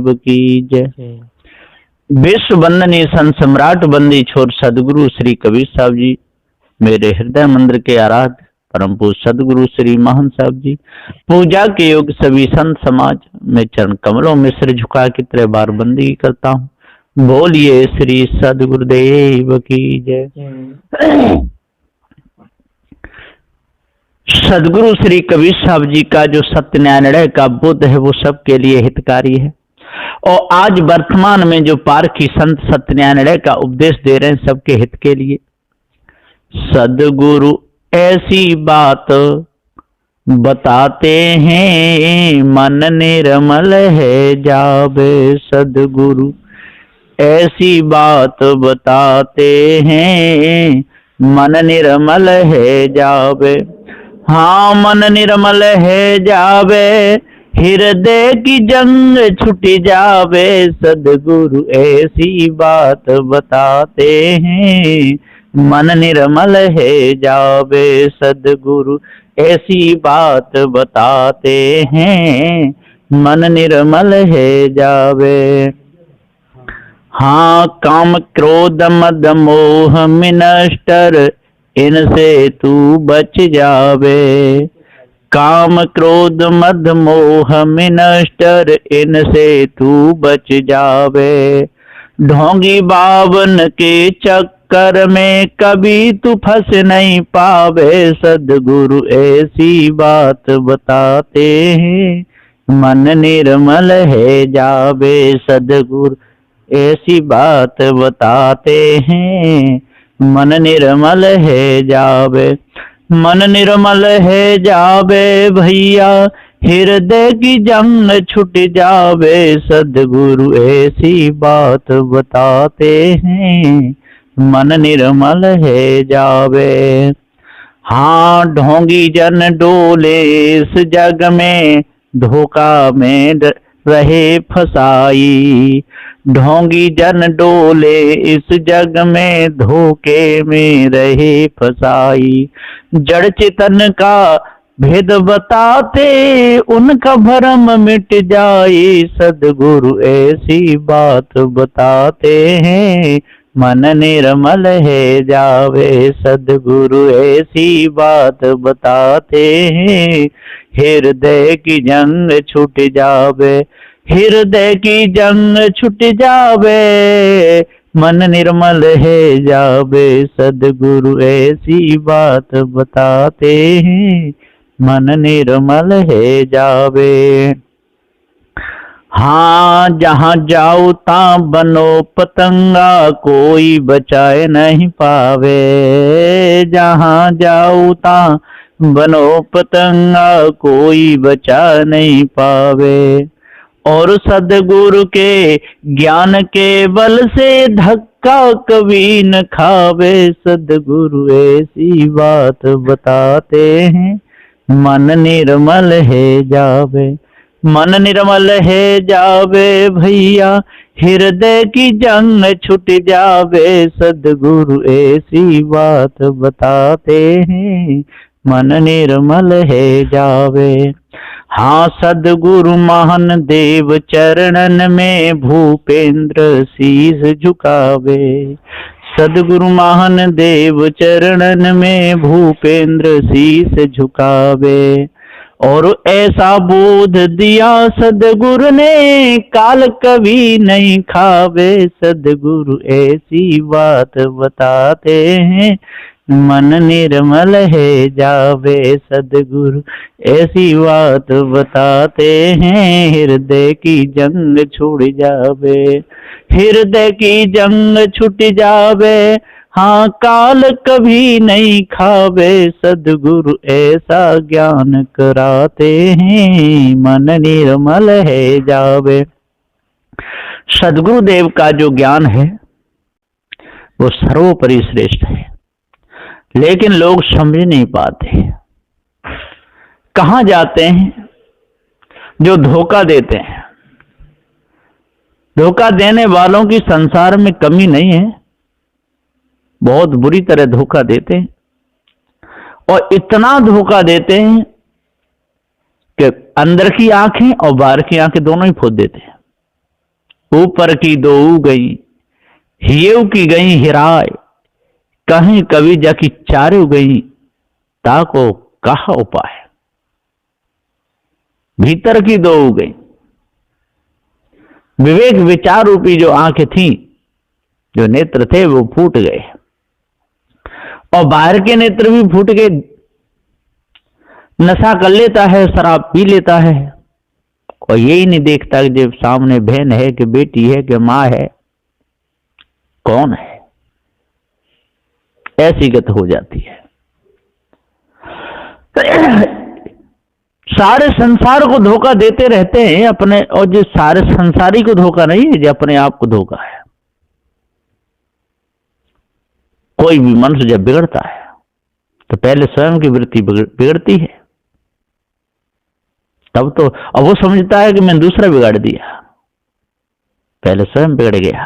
देव की जय। विश्व वंदनीय संत सम्राट बंदी छोर सदगुरु श्री कबीर साहब जी, मेरे हृदय मंदिर के आराध्य परम पूज्य सदगुरु श्री महंत साहब जी, पूजा के योग सभी संत समाज में चरण कमलों में सिर झुका के 3 बार बंदगी करता हूँ। बोलिए श्री सदगुरुदेव की जय। सदगुरु श्री कबीर साहब जी का जो सत्य न्याय का बुद्ध है वो सबके लिए हितकारी है, और आज वर्तमान में जो पारखी संत सत्य न्याय का उपदेश दे रहे हैं सबके हित के लिए। सदगुरु ऐसी बात बताते हैं मन निर्मल है जावे, सदगुरु ऐसी बात बताते हैं मन निर्मल है जावे। हाँ मन निर्मल है जावे, हृदय की जंग छुट जावे, सदगुरु ऐसी बात बताते हैं मन निर्मल है जावे, सदगुरु ऐसी बात बताते हैं मन निर्मल है जावे। हाँ काम क्रोध मद मोह मिनस्टर इनसे तू बच जावे, काम क्रोध मद मोह मिनस्टर इनसे तू बच जावे। ढोंगी बावन के चक्कर में कभी तू फंस नहीं पावे, सदगुरु ऐसी बात बताते हैं मन निर्मल है जावे, सदगुरु ऐसी बात बताते हैं मन निर्मल है जावे। मन निर्मल है जावे भैया, हृदय की जंग छुट जावे, सदगुरु ऐसी बात बताते हैं मन निर्मल है जावे। हाँ ढोंगी जन डोले इस जग में, धोखा में रहे फसाई, ढोंगी जन डोले इस जग में, धोखे में रहे फसाई। जड़ चेतन का भेद बताते उनका भरम मिट जाए, सदगुरु ऐसी बात बताते हैं मन निर्मल है जावे, सदगुरु ऐसी बात बताते हैं हृदय की जंग छूट जावे, हृदय की जंग छूट जावे, मन निर्मल है जावे, सदगुरु ऐसी बात बताते हैं मन निर्मल है जावे। हाँ जहाँ जाओ ता बनो पतंगा, कोई बचाए नहीं पावे, जहाँ जाओ ता बनो पतंगा, कोई बचा नहीं पावे। और सदगुरु के ज्ञान के बल से धक्का कभी न खावे, सदगुरु ऐसी बात बताते हैं मन निर्मल है जावे, मन निर्मल है जावे भैया, हृदय की जंग छूट जावे, सदगुरु ऐसी बात बताते हैं मन निर्मल है जावे। हाँ सदगुरु महान देव चरणन में भूपेंद्र शीस झुकावे, सदगुरु महान देव चरणन में भूपेंद्र शीस झुकावे। और ऐसा बोध दिया सदगुरु ने, काल कभी नहीं खावे, सदगुरु ऐसी बात बताते हैं मन निर्मल है जावे, सदगुरु ऐसी बात बताते हैं हृदय की जंग छूट जावे, हृदय की जंग छूट जावे। हाँ काल कभी नहीं खावे, सदगुरु ऐसा ज्ञान कराते हैं मन निर्मल है जावे। सदगुरु देव का जो ज्ञान है वो सर्वोपरि श्रेष्ठ है, लेकिन लोग समझ नहीं पाते। कहाँ जाते हैं जो धोखा देते हैं। धोखा देने वालों की संसार में कमी नहीं है, बहुत बुरी तरह धोखा देते हैं, और इतना धोखा देते हैं कि अंदर की आंखें और बाहर की आंखें दोनों ही फोड़ देते हैं। ऊपर की दो गई, हियऊ की गई हिराय, कहीं कवि जाकी चारू गई, ताको कहा उपाय। भीतर की दो गई, विवेक विचार रूपी जो आंखें थी, जो नेत्र थे वो फूट गए, और बाहर के नेत्र भी फूट गए। नशा कर लेता है, शराब पी लेता है, और यही नहीं देखता कि जब सामने बहन है कि बेटी है कि मां है, कौन है। ऐसी गत हो जाती है। सारे संसार को धोखा देते रहते हैं अपने, और जो सारे संसारी को धोखा नहीं है, जो अपने आप को धोखा है। कोई भी मनुष्य जब बिगड़ता है तो पहले स्वयं की वृत्ति बिगड़ती है, तब तो अब वो समझता है कि मैंने दूसरा बिगाड़ दिया, पहले स्वयं बिगड़ गया।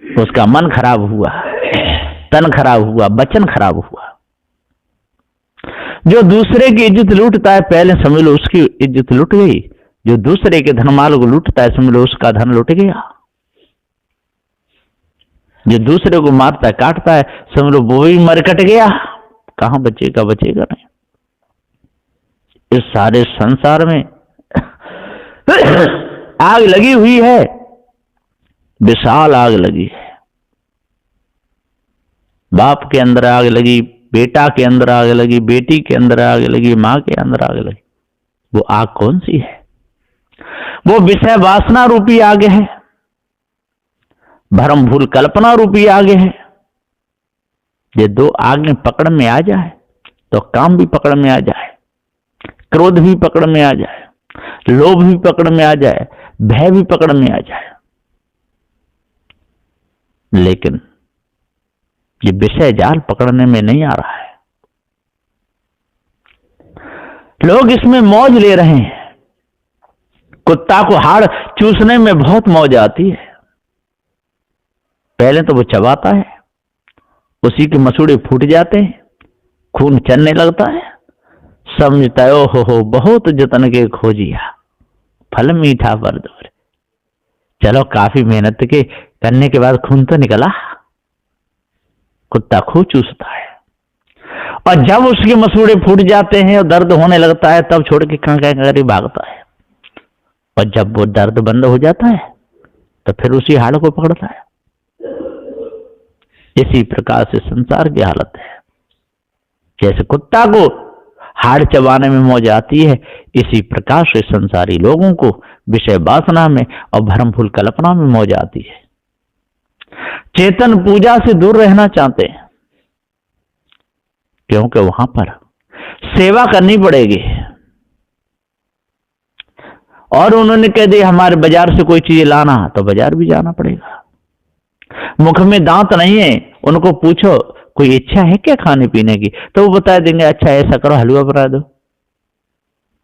उसका मन खराब हुआ, तन खराब हुआ, वचन खराब हुआ। जो दूसरे की इज्जत लूटता है, पहले समझ लो उसकी इज्जत लूट गई। जो दूसरे के धनमाल को लूटता है, समझ लो उसका धन लूट गया। जो दूसरे को मारता है, काटता है, समझ लो वो भी मर कट गया। कहां बचेगा? बचेगा नहीं। इस सारे संसार में आग लगी हुई है, विशाल आग लगी है। बाप के अंदर आग लगी, बेटा के अंदर आग लगी, बेटी के अंदर आग लगी, मां के अंदर आग लगी। वो आग कौन सी है? वो विषय वासना रूपी आग है, भ्रम भूल कल्पना रूपी आग है। ये दो आग में पकड़ में आ जाए तो काम भी पकड़ में आ जाए, क्रोध भी पकड़ में आ जाए, लोभ भी पकड़ में आ जाए, भय भी पकड़ में आ जाए। लेकिन ये विषय जाल पकड़ने में नहीं आ रहा है। लोग इसमें मौज ले रहे हैं। कुत्ता को हाड़ चूसने में बहुत मौज आती है। पहले तो वो चबाता है, उसी के मसूड़े फूट जाते हैं, खून चलने लगता है, समझता है ओहो बहुत जतन के खोजिया, फल मीठा पर दूर। चलो काफी मेहनत के करने के बाद खून तो निकला। कुत्ता खूब चूसता है, और जब उसके मसूड़े फूट जाते हैं और दर्द होने लगता है, तब छोड़ के कहीं भागता है। और जब वो दर्द बंद हो जाता है तो फिर उसी हाड़ को पकड़ता है। इसी प्रकार से संसार की हालत है। जैसे कुत्ता को हाड़ चबाने में मौज आती है, इसी प्रकार से संसारी लोगों को विषय वासना में और भ्रम भूल कल्पना में मौज आती है। चेतन पूजा से दूर रहना चाहते हैं, क्योंकि वहां पर सेवा करनी पड़ेगी। और उन्होंने कह दिया हमारे बाजार से कोई चीज लाना, तो बाजार भी जाना पड़ेगा। मुख में दांत नहीं है, उनको पूछो कोई इच्छा है क्या खाने पीने की, तो वो बता देंगे अच्छा ऐसा करो हलवा बना दो,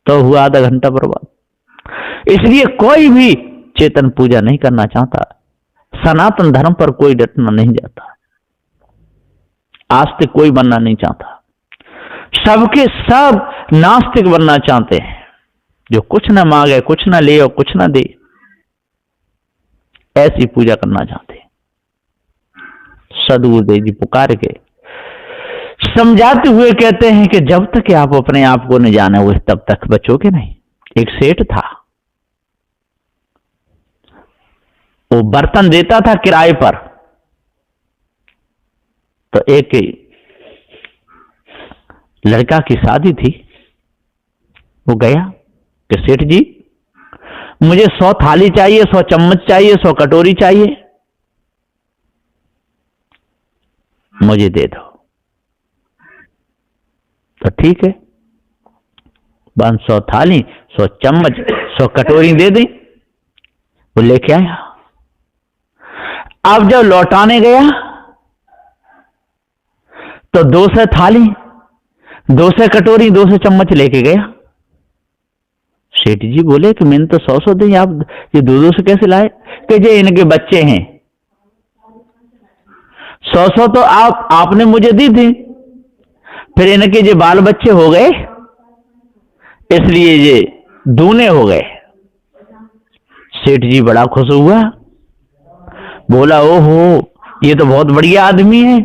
तो हुआ आधा घंटा बर्बाद। इसलिए कोई भी चेतन पूजा नहीं करना चाहता। सनातन धर्म पर कोई डटना नहीं जाता, आस्तिक कोई बनना नहीं चाहता। सबके सब नास्तिक बनना चाहते हैं, जो कुछ ना मांगे, कुछ ना ले और कुछ ना दे, ऐसी पूजा करना चाहते हैं। सदगुरुदेव जी पुकार के समझाते हुए कहते हैं कि जब तक आप अपने आप को नहीं जाने हुए तब तक बचोगे नहीं। एक सेठ था, वो बर्तन देता था किराए पर। तो एक लड़का की शादी थी, वो गया कि सेठ जी मुझे 100 थाली चाहिए, 100 चम्मच चाहिए, 100 कटोरी चाहिए, मुझे दे दो। तो ठीक है, 100 थाली, 100 चम्मच, 100 कटोरी दे दी। वो लेके आया। अब जब लौटाने गया तो 200 थाली, 200 कटोरी, 200 चम्मच लेके गया। सेठ जी बोले कि मैंने तो 100 दी, आप ये 200 कैसे लाए? कि जे इनके बच्चे हैं, 100 तो आपने मुझे दी थी, फिर इनके जो बाल बच्चे हो गए इसलिए ये दूने हो गए। सेठ जी बड़ा खुश हुआ, बोला ओहो ये तो बहुत बढ़िया आदमी है।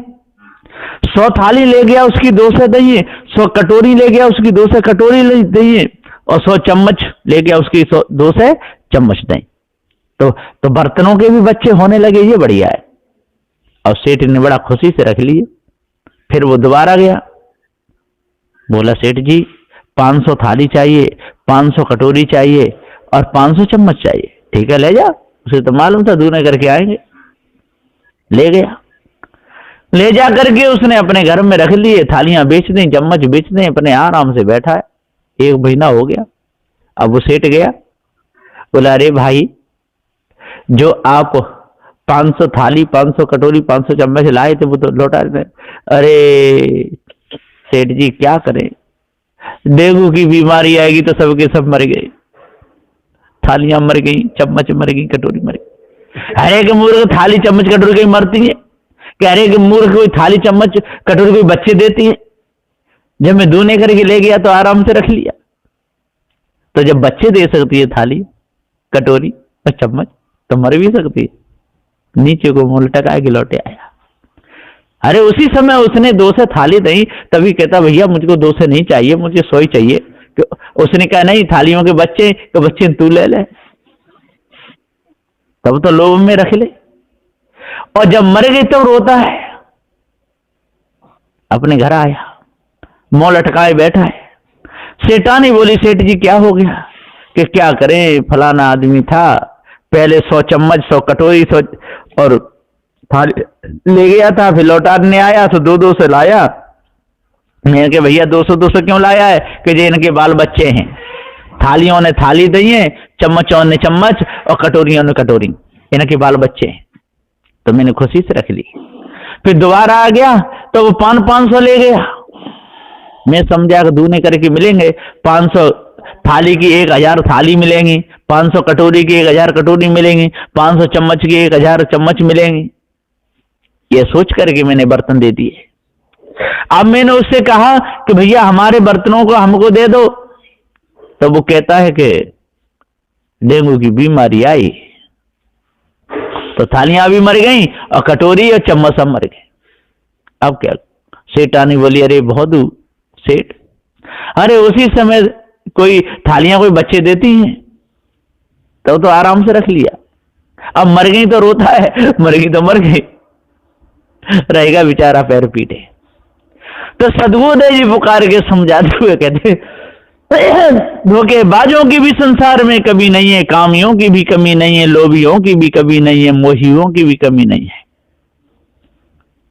100 थाली ले गया उसकी 2 से दही, 100 कटोरी ले गया उसकी 2 से कटोरी दही, और 100 चम्मच ले गया उसकी 2 से चम्मच दही। तो बर्तनों के भी बच्चे होने लगे, ये बढ़िया है। और सेठ ने बड़ा खुशी से रख लिए। फिर वो दोबारा गया, बोला सेठ जी 500 थाली चाहिए, 500 कटोरी चाहिए और 500 चम्मच चाहिए। ठीक है ले जा, उसे तो मालूम था दूने करके आएंगे। ले गया, ले जा करके उसने अपने घर में रख लिए, थालियां बेच दी, चम्मच बेच दी, अपने आराम से बैठा है। 1 महीना हो गया। अब वो सेठ गया, बोला अरे भाई जो आप 500 थाली, 500 कटोरी, 500 चम्मच लाए थे वो तो लौटा दे। अरे सेठ जी क्या करें, डेंगू की बीमारी आएगी तो सबके सब मर गए, थालियां मर गई, चम्मच मर गई, कटोरी मर गई। अरे के मूर्ख थाली चम्मच कटोरी कहीं मरती है? कह रहे कि मूर्ख कोई थाली चम्मच कटोरी कोई बच्चे देती है? जब मैं दूने करके ले गया तो आराम से रख लिया। तो जब बच्चे दे सकती है थाली, कटोरी और चम्मच, तो मर भी सकती है। नीचे को मुंह लटका के लौटे आया। अरे उसी समय उसने 2 से थाली दी, तभी कहता भैया मुझको 2 से नहीं चाहिए, मुझे 100 ही चाहिए। तो उसने कहा नहीं थालियों के बच्चे, तो बच्चे तू ले ले, तब तो लोभ में रख ले। और जब मर गई तब रोता है। अपने घर आया, मुंह लटकाए बैठा है। सेठानी बोली सेठ जी क्या हो गया? कि क्या करें, फलाना आदमी था, पहले 100 चम्मच, 100 कटोरी, 100 और थाली ले गया था, फिर लौटाने आया तो 2-2 से लाया। मैंने कहा भैया 200-200 क्यों लाया है? कि जे इनके बाल बच्चे हैं, थालियों ने थाली दी है, चम्मचों ने चम्मच और कटोरियों ने कटोरी, इनके बाल बच्चे हैं, तो मैंने खुशी से रख ली। फिर दोबारा आ गया तो वो 500 ले गया। मैं समझा कि दूने करके मिलेंगे, 500 थाली की 1000 थाली मिलेंगी, 500 कटोरी की 1000 कटोरी मिलेंगी, 500 चम्मच की 1000 चम्मच मिलेंगी। ये सोच करके मैंने बर्तन दे दिए। अब मैंने उससे कहा कि भैया हमारे बर्तनों को हमको दे दो, तो वो कहता है कि डेंगू की बीमारी आई तो थालियां भी मर गई और कटोरी और चम्मच सब मर गए। अब क्या? सेठानी बोली अरे बहुत सेठ, अरे उसी समय कोई थालियां कोई बच्चे देती हैं तो आराम से रख लिया। अब मर गई तो रोता है, मर गई तो मर गई, रहेगा बेचारा पैर पीटे। तो सदगुरुदेव जी पुकार के समझाते हुए कहते धोखेबाजों की भी संसार में कमी नहीं है, कामियों की भी कमी नहीं है, लोभियों की भी कमी नहीं है, मोहियों की भी कमी नहीं है।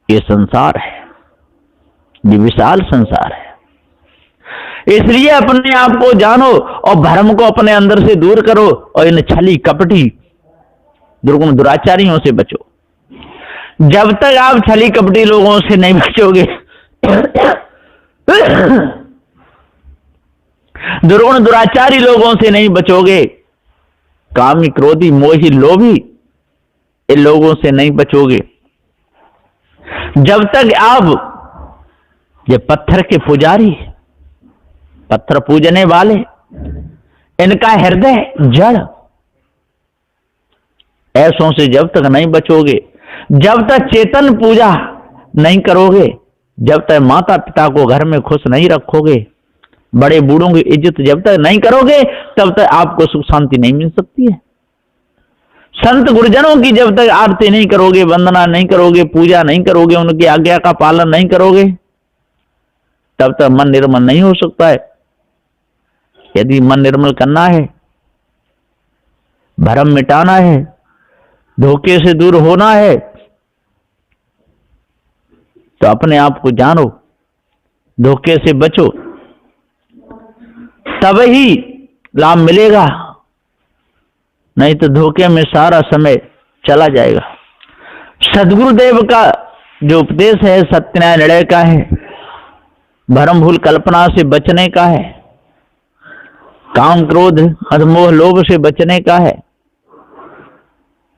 ये संसार है, ये विशाल संसार है। इसलिए अपने आप को जानो और भ्रम को अपने अंदर से दूर करो और इन छली कपटी दुर्गुण दुराचारियों से बचो। जब तक आप छली कपटी लोगों से नहीं बचोगे, दुर्गुण दुराचारी लोगों से नहीं बचोगे, कामी क्रोधी मोही लोभी इन लोगों से नहीं बचोगे, जब तक आप ये पत्थर के पुजारी, पत्थर पूजने वाले, इनका हृदय जड़, ऐसों से जब तक नहीं बचोगे, जब तक चेतन पूजा नहीं करोगे, जब तक माता पिता को घर में खुश नहीं रखोगे, बड़े बूढ़ों की इज्जत जब तक नहीं करोगे, तब तक आपको सुख शांति नहीं मिल सकती है। संत गुरुजनों की जब तक आरती नहीं करोगे, वंदना नहीं करोगे, पूजा नहीं करोगे, उनकी आज्ञा का पालन नहीं करोगे, तब तक मन निर्मल नहीं हो सकता है। यदि मन निर्मल करना है, भ्रम मिटाना है, धोखे से दूर होना है, तो अपने आप को जानो, धोखे से बचो, तब ही लाभ मिलेगा, नहीं तो धोखे में सारा समय चला जाएगा। सदगुरुदेव का जो उपदेश है सत्य न्याय निर्णय का है, भ्रम भूल कल्पना से बचने का है, काम क्रोध मदमोह लोभ से बचने का है,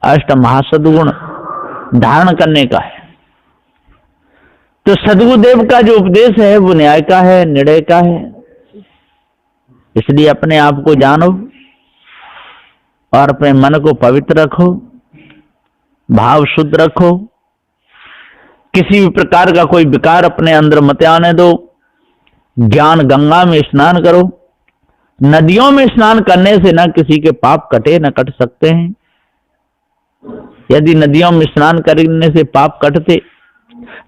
अष्ट महासद्गुण धारण करने का है। तो सदगुरुदेव का जो उपदेश है वो न्याय का है, निर्णय का है। इसलिए अपने आप को जानो और अपने मन को पवित्र रखो, भाव शुद्ध रखो, किसी भी प्रकार का कोई विकार अपने अंदर मत आने दो। ज्ञान गंगा में स्नान करो। नदियों में स्नान करने से ना किसी के पाप कटे न कट सकते हैं। यदि नदियों में स्नान करने से पाप कटते,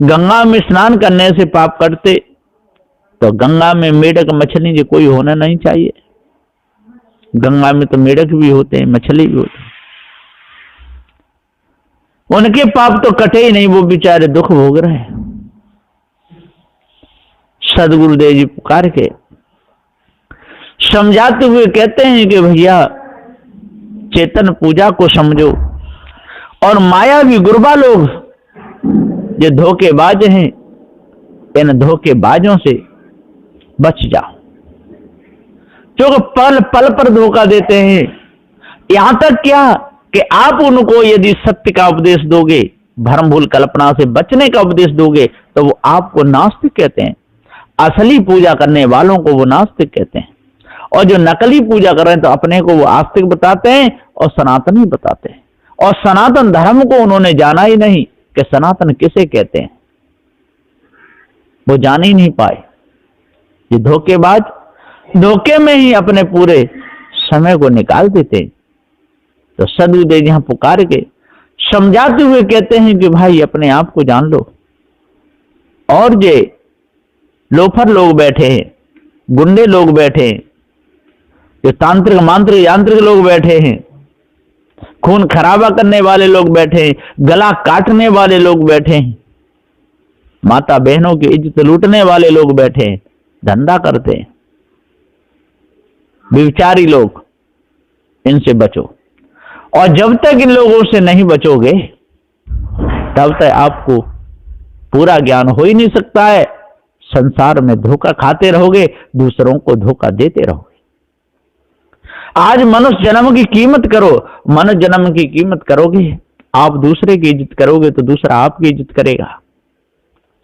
गंगा में स्नान करने से पाप कटते, तो गंगा में मेढक मछली जो कोई होना नहीं चाहिए। गंगा में तो मेढक भी होते हैं, मछली भी होते हैं, उनके पाप तो कटे ही नहीं, वो बेचारे दुख भोग रहे हैं। सदगुरुदेव जी पुकार के समझाते हुए कहते हैं कि भैया चेतन पूजा को समझो, और मायावी गुरबा लोग जो धोखेबाज हैं, इन धोखेबाजों से बच जाओ, जो पल पल पर धोखा देते हैं। यहां तक क्या कि आप उनको यदि सत्य का उपदेश दोगे, भ्रम भूल कल्पना से बचने का उपदेश दोगे, तो वो आपको नास्तिक कहते हैं। असली पूजा करने वालों को वो नास्तिक कहते हैं, और जो नकली पूजा कर रहे हैं तो अपने को वो आस्तिक बताते हैं और सनातनी बताते हैं। और सनातन धर्म को उन्होंने जाना ही नहीं कि सनातन किसे कहते हैं, वो जान ही नहीं पाए। ये धोखेबाज धोखे में ही अपने पूरे समय को निकाल देते हैं। तो सदगुरुदेव यहां पुकार के समझाते हुए कहते हैं कि भाई अपने आप को जान लो। और जे लोफर लोग बैठे हैं, गुंडे लोग बैठे हैं, जो तांत्रिक मांत्रिक यांत्रिक लोग बैठे हैं, खून खराबा करने वाले लोग बैठे हैं, गला काटने वाले लोग बैठे हैं, माता बहनों की इज्जत लूटने वाले लोग बैठे हैं, धंधा करते हैं, व्यभिचारी लोग, इनसे बचो। और जब तक इन लोगों से नहीं बचोगे तब तक आपको पूरा ज्ञान हो ही नहीं सकता है। संसार में धोखा खाते रहोगे, दूसरों को धोखा देते रहोगे। आज मनुष्य जन्म की कीमत करो। मनुष्य जन्म की कीमत करोगे, आप दूसरे की इज्जत करोगे तो दूसरा आपकी इज्जत करेगा।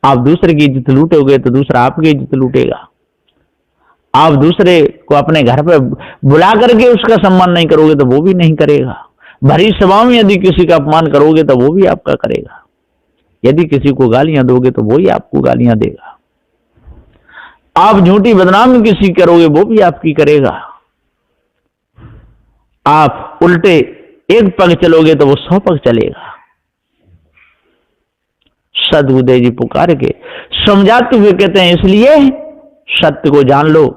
आप दूसरे की इज्जत लूटोगे तो दूसरा आपकी इज्जत लूटेगा। आप दूसरे को अपने घर पे बुला करके उसका सम्मान नहीं करोगे तो वो भी नहीं करेगा। भरी सभा में यदि किसी का अपमान करोगे तो वो भी आपका करेगा। यदि किसी को गालियां दोगे तो वो ही आपको गालियां देगा। आप झूठी बदनामी किसी करोगे वो भी आपकी करेगा। आप उल्टे एक पग चलोगे तो वो 100 पग चलेगा। सदगुरुदेव जी पुकार के समझाते हुए कहते हैं, इसलिए सत्य को जान लो।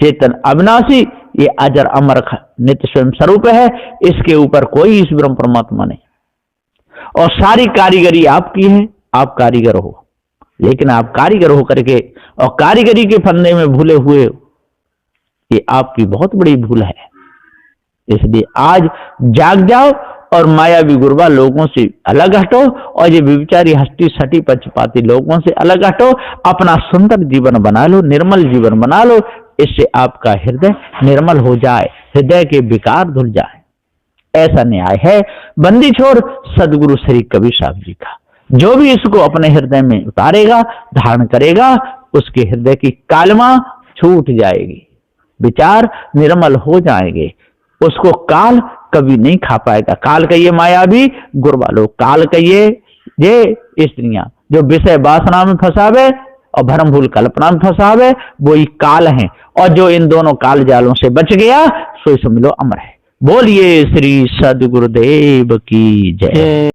चेतन अविनाशी, ये अजर अमर नित्य स्वयं स्वरूप है, इसके ऊपर कोई इस ब्रह्म परमात्मा नहीं। और सारी कारीगरी आपकी है, आप कारीगर हो, लेकिन आप कारीगर हो करके और कारीगरी के फंदे में भूले हुए, ये आपकी बहुत बड़ी भूल है। इसलिए आज जाग जाओ और मायावी गुरबा लोगों से अलग हटो, और ये व्यभिचारी हस्ती सटी पक्षपाती लोगों से अलग हटो। अपना सुंदर जीवन बना लो, निर्मल जीवन बना लो। इससे आपका हृदय निर्मल हो जाए, हृदय के विकार धुल जाए। ऐसा न्याय है बंदी छोड़ सदगुरु श्री कबीर साहब जी का। जो भी इसको अपने हृदय में उतारेगा, धारण करेगा, उसके हृदय की कालमा छूट जाएगी, विचार निर्मल हो जाएंगे। उसको काल कभी नहीं खा पाएगा। काल कहिए मायावी गुरबा लोग, काल कहिए ये स्त्रियां जो विषय वासना में फंसावे और भ्रम भूल कल्पना में फंसावे, वो ही काल हैं। और जो इन दोनों काल जालों से बच गया सो समझ लो अमर है। बोलिए श्री सदगुरुदेव की जय।